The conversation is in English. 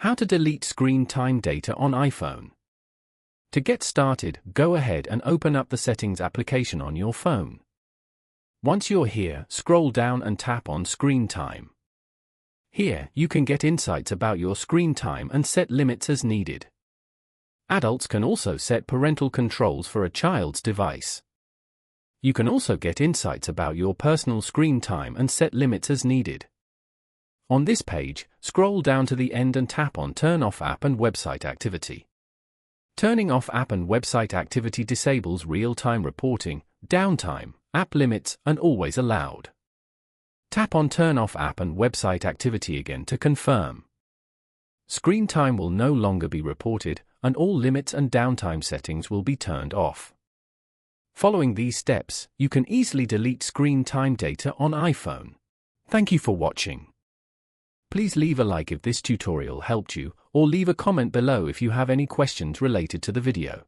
How to delete screen time data on iPhone. To get started, go ahead and open up the Settings application on your phone. Once you're here, scroll down and tap on Screen Time. Here, you can get insights about your screen time and set limits as needed. Adults can also set parental controls for a child's device. You can also get insights about your personal screen time and set limits as needed. On this page, scroll down to the end and tap on Turn off app and website activity. Turning off app and website activity disables real-time reporting, downtime, app limits, and always allowed. Tap on Turn off app and website activity again to confirm. Screen time will no longer be reported, and all limits and downtime settings will be turned off. Following these steps, you can easily delete screen time data on iPhone. Thank you for watching. Please leave a like if this tutorial helped you, or leave a comment below if you have any questions related to the video.